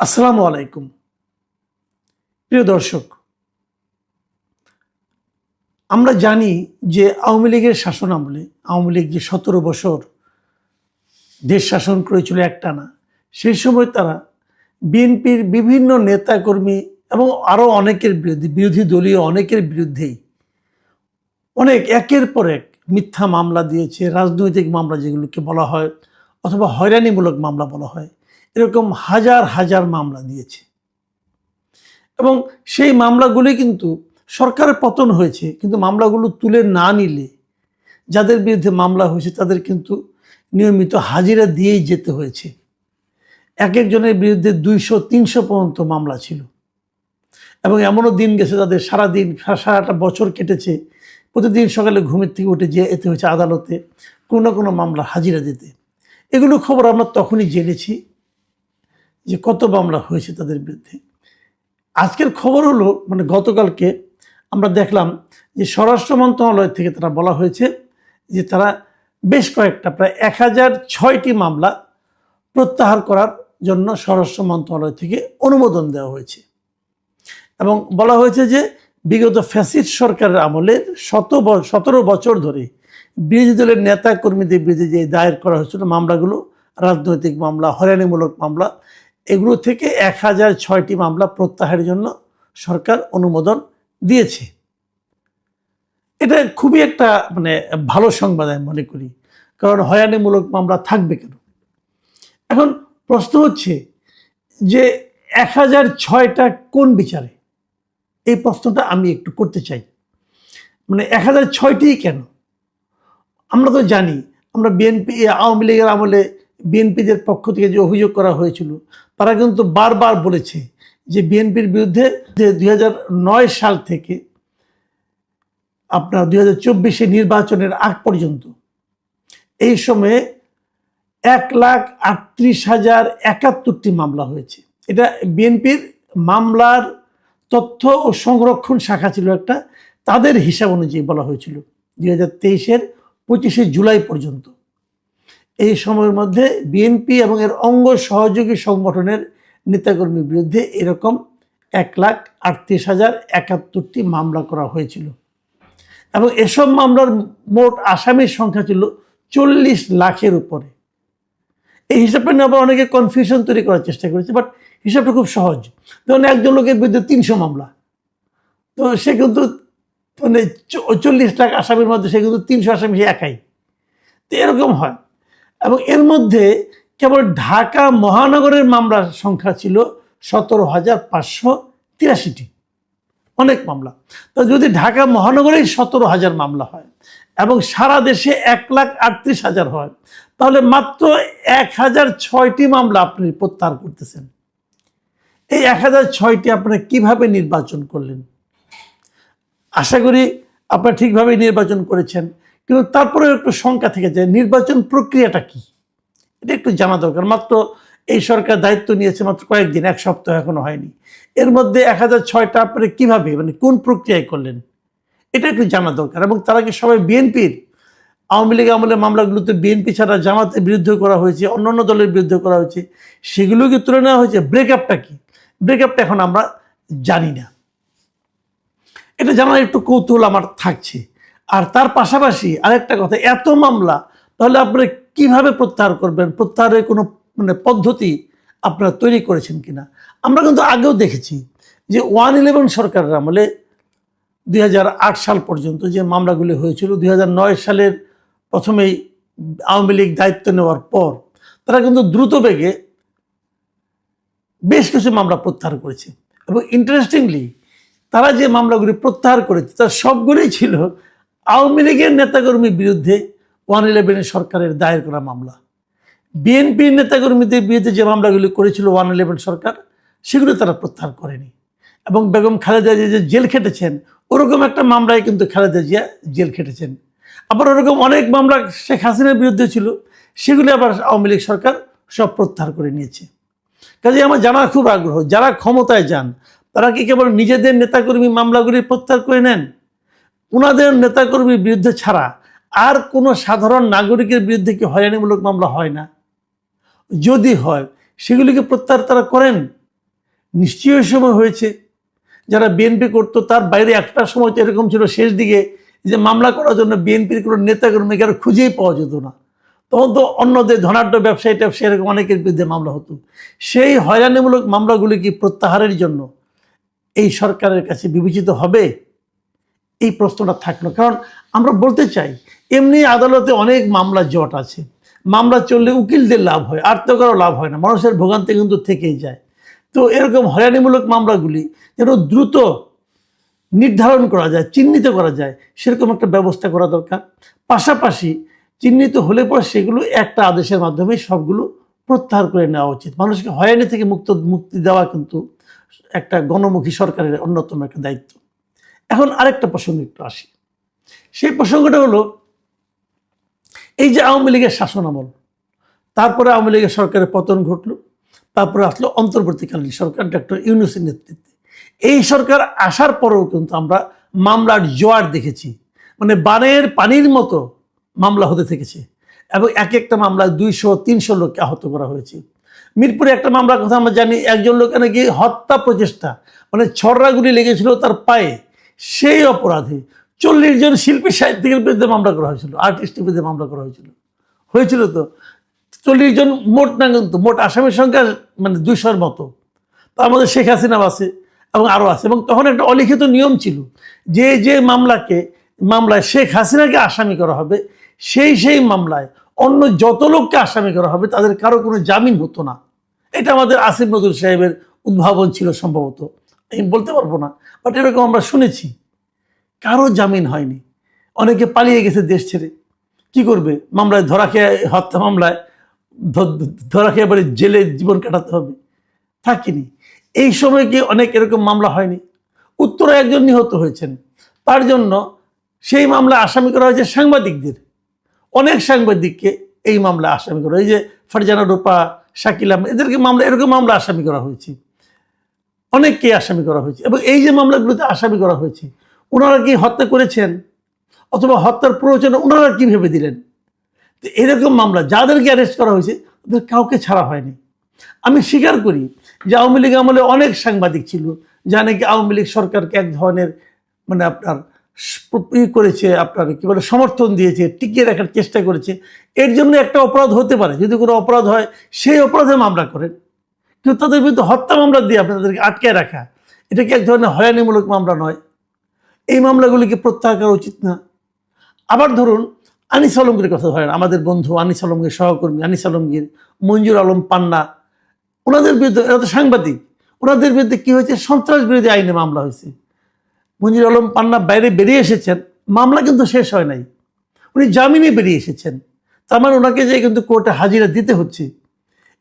আসসালামু আলাইকুম। প্রিয় দর্শক, আমরা জানি যে আওয়ামী লীগের শাসন আমলে আওয়ামী লীগ যে ১৭ বছর দেশ শাসন করেছিল একটানা, সেই সময় তারা বিএনপির বিভিন্ন নেতাকর্মী এবং আরও অনেকের বিরুদ্ধে, বিরোধী দলীয় অনেকের বিরুদ্ধেই অনেক একের পর এক মিথ্যা মামলা দিয়েছে। রাজনৈতিক মামলা যেগুলোকে বলা হয়, অথবা হয়রানিমূলক মামলা বলা হয়, এরকম হাজার হাজার মামলা দিয়েছে। এবং সেই মামলাগুলি কিন্তু সরকারের পতন হয়েছে, কিন্তু মামলাগুলো তুলে না নিলে যাদের বিরুদ্ধে মামলা হয়েছে তাদের কিন্তু নিয়মিত হাজিরা দিয়েই যেতে হয়েছে। এক একজনের বিরুদ্ধে ২০০-৩০০ পর্যন্ত মামলা ছিল। এবং এমনও দিন গেছে তাদের সারাদিন, সারাটা বছর কেটেছে, প্রতিদিন সকালে ঘুমের থেকে উঠে যেতে হয়েছে আদালতে কোনো না কোনো মামলা হাজিরা দিতে। এগুলো খবর আমরা তখনই জেনেছি যে কত মামলা হয়েছে তাদের বিরুদ্ধে। আজকের খবর হলো, গতকালকে আমরা দেখলাম যে স্বরাষ্ট্র মন্ত্রণালয় থেকে তারা বলা হয়েছে যে তারা বেশ কয়েকটা প্রায় ১০০৬টি মামলা প্রত্যাহার করার জন্য স্বরাষ্ট্র মন্ত্রণালয় থেকে অনুমোদন দেওয়া হয়েছে। এবং বলা হয়েছে যে বিগত ফ্যাসিস্ট সরকারের আমলে ১৭ বছর ধরে বিরোধী দলের নেতা কর্মীদের বিরুদ্ধে যে দায়ের করা হয়েছিল মামলাগুলো, রাজনৈতিক মামলা, হয়রানিমূলক মামলা, এগুলো থেকে ১০০৬টি মামলা প্রত্যাহারের জন্য সরকার অনুমোদন দিয়েছে। এটা খুবই একটা ভালো সংবাদ আমি মনে করি, কারণ হয়রানিমূলক মামলা থাকবে কেন। এখন প্রশ্ন হচ্ছে যে ১০০৬টা কোন বিচারে, এই প্রশ্নটা আমি একটু করতে চাই। ১০০৬টি কেন? আমরা তো জানি, আমরা আওয়ামী লীগের আমলে বিএনপিদের পক্ষ থেকে যে অভিযোগ করা হয়েছিল, তারা কিন্তু বারবার বলেছে যে বিএনপির বিরুদ্ধে ২০০৯ সাল থেকে আপনার ২০২৪ নির্বাচনের আগ পর্যন্ত এই সময়ে ১,৩৮,০৭১টি মামলা হয়েছে। এটা বিএনপির মামলার তথ্য ও সংরক্ষণ শাখা ছিল একটা, তাদের হিসাব অনুযায়ী বলা হয়েছিল ২০২৩-এর ২৫শে জুলাই পর্যন্ত। এই সময়ের মধ্যে বিএনপি এবং এর অঙ্গ সহযোগী সংগঠনের নেতাকর্মীর বিরুদ্ধে এরকম ১,৩৮,০৭১টি মামলা করা হয়েছিল। এবং এসব মামলার মোট আসামির সংখ্যা ছিল ৪০ লাখের উপরে। এই হিসাবটা নিয়ে আবার অনেকে কনফিউশন তৈরি করার চেষ্টা করেছে, বাট হিসাবটা খুব সহজ। ধরুন একজন লোকের বিরুদ্ধে ৩০০ মামলা, তো সে কিন্তু ৪০ লাখ আসামির মধ্যে সে কিন্তু ৩০০ আসামি সে একাই, তো এরকম হয়। এবং এর মধ্যে কেবল ঢাকা মহানগরের মামলার সংখ্যা ছিল ১৭,৫৮৩টি, অনেক মামলা। তো যদি ঢাকা মহানগরেই ১৭,০০০ মামলা হয় এবং সারা দেশে ১,৩৮,০০০ হয়, তাহলে মাত্র ১০০৬টি মামলা আপনি প্রত্যাহার করতেছেন। এই ১০০৬টি আপনারা কিভাবে নির্বাচন করলেন? আশা করি আপনারা ঠিকভাবে নির্বাচন করেছেন, কিন্তু তারপরেও একটু শঙ্কা থেকে যায় নির্বাচন প্রক্রিয়াটা কি, এটা একটু জানা দরকার। মাত্র এই সরকার দায়িত্ব নিয়েছে মাত্র কয়েকদিন, এক সপ্তাহ এখনো হয়নি। এর মধ্যে ১০০৬টা আপনারা কিভাবে, কোন প্রক্রিয়ায় করলেন, এটা একটু জানা দরকার। এবং তারা কি সবাই বিএনপির? আওয়ামী লীগ আমলের মামলাগুলোতে বিএনপি ছাড়া জামাতের বিরুদ্ধে করা হয়েছে, অন্যান্য দলের বিরুদ্ধে করা হয়েছে, সেগুলোকে তুলে নেওয়া হয়েছে। ব্রেকআপটা কি, ব্রেকআপটা এখন আমরা জানি না। এটা জানার একটু কৌতূহল আমার থাকছে। আর তার পাশাপাশি আরেকটা কথা, এত মামলা তাহলে আপনারা কিভাবে প্রত্যাহার করবেন? প্রত্যাহারের কোনো পদ্ধতি আপনারা তৈরি করেছেন কিনা? আমরা কিন্তু আগেও দেখেছি যে 1-11 সরকারের আমলে ২০০৮ সাল পর্যন্ত যে মামলাগুলি হয়েছিল, ২০০৯ সালের প্রথমেই আওয়ামী লীগ দায়িত্ব নেওয়ার পর তারা কিন্তু দ্রুত বেগে বেশ কিছু মামলা প্রত্যাহার করেছে। এবং ইন্টারেস্টিংলি তারা যে মামলাগুলি প্রত্যাহার করেছে তার সবগুলোই ছিল আওয়ামী লীগের নেতাকর্মীর বিরুদ্ধে 1-11 সরকারের দায়ের করা মামলা। বিএনপির নেতাকর্মীদের বিরুদ্ধে যে মামলাগুলি করেছিল 1-11 সরকার, সেগুলো তারা প্রত্যাহার করেনি। এবং বেগম খালেদা জিয়া যে জেল খেটেছেন, ওরকম একটা মামলায় কিন্তু খালেদা জিয়া জেল খেটেছেন। আবার ওরকম অনেক মামলা শেখ হাসিনার বিরুদ্ধে ছিল, সেগুলি আবার আওয়ামী লীগ সরকার সব প্রত্যাহার করে নিয়েছে। কাজে আমার জানার খুব আগ্রহ, যারা ক্ষমতায় যান তারা কি কেবল নিজেদের নেতাকর্মী মামলাগুলি প্রত্যাহার করে নেন? ওনাদের নেতাকর্মীর বিরুদ্ধে ছাড়া আর কোনো সাধারণ নাগরিকের বিরুদ্ধে কি হয়রানিমূলক মামলা হয় না? যদি হয়, সেগুলিকে প্রত্যাহার তারা করেন? নিশ্চয়ই ওই সময় হয়েছে। যারা বিএনপি করতো তার বাইরে একটা সময় তো এরকম ছিল, শেষ দিকে যে মামলা করার জন্য বিএনপির কোনো নেতাকর্মী কারো খুঁজেই পাওয়া যেত না। তখন তো অন্যদের ধনাঢ্য ব্যবসায়ী ট্যাবসায়ী এরকম অনেকের বিরুদ্ধে মামলা হতো। সেই হয়রানিমূলক মামলাগুলি কি প্রত্যাহারের জন্য এই সরকারের কাছে বিবেচিত হবে? এই প্রশ্নটা থাকলো। কারণ আমরা বলতে চাই, এমনি আদালতে অনেক মামলা জট আছে, মামলা চললে উকিলদের লাভ হয়, আর তো কারো লাভ হয় না, মানুষের ভোগান্তি কিন্তু থেকেই যায়। তো এরকম হয়রানিমূলক মামলাগুলি যেন দ্রুত নির্ধারণ করা যায়, চিহ্নিত করা যায়, সেরকম একটা ব্যবস্থা করা দরকার। পাশাপাশি চিহ্নিত হলে পর সেগুলো একটা আদেশের মাধ্যমে সবগুলো প্রত্যাহার করে নেওয়া উচিত। মানুষকে হয়রানি থেকে মুক্তি দেওয়া কিন্তু একটা গণমুখী সরকারের অন্যতম একটা দায়িত্ব। এখন আরেকটা প্রসঙ্গ একটু আসি। সেই প্রসঙ্গটা হলো, এই যে আওয়ামী লীগের শাসন আমল, তারপরে আওয়ামী লীগের সরকারের পতন ঘটলো, তারপরে আসলো অন্তর্বর্তীকালীন সরকার ডক্টর ইউনূসের নেতৃত্বে। এই সরকার আসার পরেও কিন্তু আমরা মামলার জোয়ার দেখেছি, মানে বানের পানির মতো মামলা হতে থেকেছে, এবং এক একটা মামলায় 200-300 লোককে আহত করা হয়েছে। মিরপুরে একটা মামলার কথা আমরা জানি, একজন লোক নাকি হত্যা প্রচেষ্টা, মানে ছড়রাগুলি লেগেছিল তার পায়ে, সেই অপরাধে 40 জন শিল্পী সাহিত্যিকের বিরুদ্ধে মামলা করা হয়েছিল, আর্টিস্টের বিরুদ্ধে মামলা করা হয়েছিল তো 40 জন মোট না, কিন্তু মোট আসামির সংখ্যা মানে 200-র মতো। তার মধ্যে শেখ হাসিনাও আছে এবং আরও আছে। এবং তখন একটা অলিখিত নিয়ম ছিল যে যে মামলায় শেখ হাসিনাকে আসামি করা হবে, সেই মামলায় অন্য যত লোককে আসামি করা হবে তাদের কারো কোনো জামিন হতো না। এটা আমাদের আসিফ নজরুল সাহেবের উদ্ভাবন ছিল সম্ভবত, আমি বলতে পারবো না, বাট এরকম আমরা শুনেছি। কারো জামিন হয়নি, অনেকে পালিয়ে গেছে দেশ ছেড়ে। কি করবে? মামলায় ধরা খেয়ে, হত্যা মামলায় ধরা খেয়ে এবারে জেলে জীবন কাটাতে হবে? থাকিনি। এই সময় কি অনেক এরকম মামলা হয়নি? উত্তরে একজন নিহত হয়েছেন, তার জন্য সেই মামলা আসামি করা হয়েছে সাংবাদিকদের। অনেক সাংবাদিককে এই মামলা আসামি করা, এই যে ফারজানা রূপা, শাকিল আহমেদ, এদেরকে এরকম মামলা আসামি করা হয়েছে, অনেককে আসামি করা হয়েছে। এবং এই যে মামলাগুলোতে আসামি করা হয়েছে, ওনারা কি হত্যা করেছেন অথবা হত্যার প্ররোচনা ওনারা কি ভেবে দিলেন? তো এরকম মামলা যাদেরকে অ্যারেস্ট করা হয়েছে ওদের কাউকে ছাড়া হয়নি। আমি স্বীকার করি যে আওয়ামী লীগ আমলে অনেক সাংবাদিক ছিল যা নাকি আওয়ামী লীগ সরকারকে এক ধরনের মানে আপনার করেছে, আপনার কি বলে সমর্থন দিয়েছে, টিকিয়ে রাখার চেষ্টা করেছে। এর জন্য একটা অপরাধ হতে পারে, যদি কোনো অপরাধ হয় সেই অপরাধে মামলা করেন, কিন্তু তাদের বিরুদ্ধে হত্যা মামলা দিয়ে আপনাদেরকে আটকায় রাখা, এটা কি এক ধরনের হয়রানিমূলক মামলা নয়? এই মামলাগুলিকে প্রত্যাহার করা উচিত না? আবার ধরুন আনিস আলমগীর কথা ধরেন, আমাদের বন্ধু আনিস আলমগীর, সহকর্মী আনিস আলমগীর, মঞ্জুর আলম পান্না, ওনাদের বিরুদ্ধে, এরা তো সাংবাদিক, ওনাদের বিরুদ্ধে কি হয়েছে? সন্ত্রাস বিরোধী আইনে মামলা হয়েছে। মঞ্জুর আলম পান্না বাইরে বেরিয়ে এসেছেন, মামলা কিন্তু শেষ হয় নাই, উনি জামিনে বেরিয়ে এসেছেন, তার মানে ওনাকে যে কিন্তু কোর্টে হাজিরা দিতে হচ্ছে।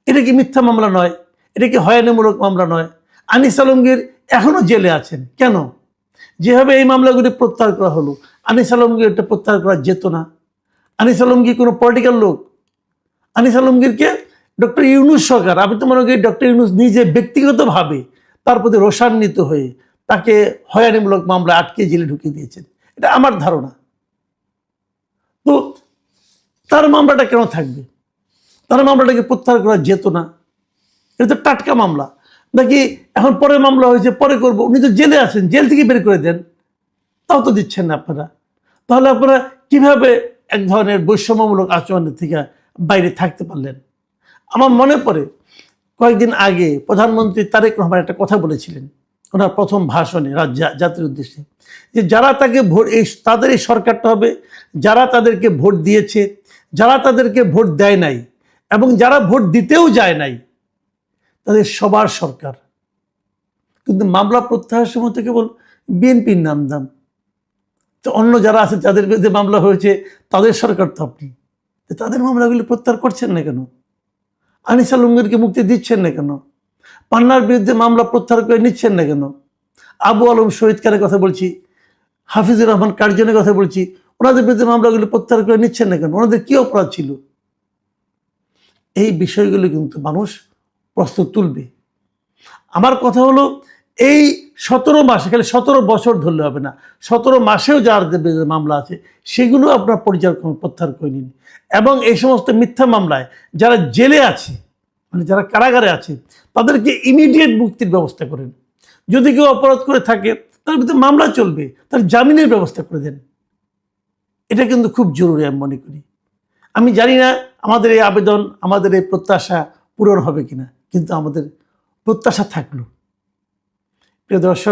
এটা কি মিথ্যা মামলা নয়? এটা কি হয়রানিমূলক মামলা নয়? আনিস আলমগীর এখনো জেলে আছেন কেন? যেভাবে এই মামলাগুলি প্রত্যাহার করা হলো, আনিস আলমগীর এটা প্রত্যাহার করা যেত না? আনিস আলমগীর কোনো পলিটিক্যাল লোক? আনিস আলমগীরকে ডক্টর ইউনূস সরকার, আমি তো মনে করি ডক্টর ইউনূস নিজে ব্যক্তিগতভাবে তার প্রতি রোষান্বিত হয়ে তাকে হয়রানিমূলক মামলা আটকে জেলে ঢুকিয়ে দিয়েছেন, এটা আমার ধারণা। তো তার মামলাটা কেন থাকবে? তার মামলাটাকে প্রত্যাহার করা যেত না? এটা তো টাটকা মামলা নাকি? এখন পরে মামলা হয়েছে, পরে করবো, উনি তো জেলে আছেন, জেল থেকে বের করে দেন, তাও তো দিচ্ছেন না আপনারা। তাহলে আপনারা কিভাবে এক ধরনের বৈষম্যমূলক আচরণের থেকে বাইরে থাকতে পারলেন? আমার মনে পড়ে কয়েকদিন আগে প্রধানমন্ত্রী তারেক রহমান একটা কথা বলেছিলেন ওনার প্রথম ভাষণে জাতির উদ্দেশ্যে, যে যারা তাকে ভোট, তাদের এই সরকারটা হবে যারা তাদেরকে ভোট দিয়েছে, যারা তাদেরকে ভোট দেয় নাই, এবং যারা ভোট দিতেও যায় নাই, তাদের সবার সরকার। কিন্তু মামলা প্রত্যাহারের সময় তো কেবল বিএনপির নাম দাম, তো অন্য যারা আছে যাদের বিরুদ্ধে মামলা হয়েছে তাদের সরকার তো আপনি, তাদের মামলাগুলি প্রত্যাহার করছেন না কেন? আনিস আলমগীরকে মুক্তি দিচ্ছেন না কেন? পান্নার বিরুদ্ধে মামলা প্রত্যাহার করে নিচ্ছেন না কেন? আবু আলম শহীদ খানের কথা বলছি, হাফিজুর রহমান কার্জনের কথা বলছি, ওনাদের বিরুদ্ধে মামলাগুলি প্রত্যাহার করে নিচ্ছেন না কেন? ওনাদের কি অপরাধ ছিল? এই বিষয়গুলো কিন্তু মানুষ প্রশ্ন তুলবে। আমার কথা হলো, এই 17 মাসে, খালি 17 বছর ধরলে হবে না, 17 মাসেও যার মামলা আছে সেগুলো আপনার প্রত্যাহার করে নিন। এবং এই সমস্ত মিথ্যা মামলায় যারা জেলে আছে, মানে যারা কারাগারে আছে তাদেরকে ইমিডিয়েট মুক্তির ব্যবস্থা করেন। যদি কেউ অপরাধ করে থাকে তার ভিতরে মামলা চলবে, তার জামিনের ব্যবস্থা করে দেন। এটা কিন্তু খুব জরুরি আমি মনে করি। আমি জানি না আমাদের এই আবেদন, আমাদের এই প্রত্যাশা পূরণ হবে কিনা, কিন্তু আমাদের প্রত্যাশা থাকলো। প্রিয় দর্শক,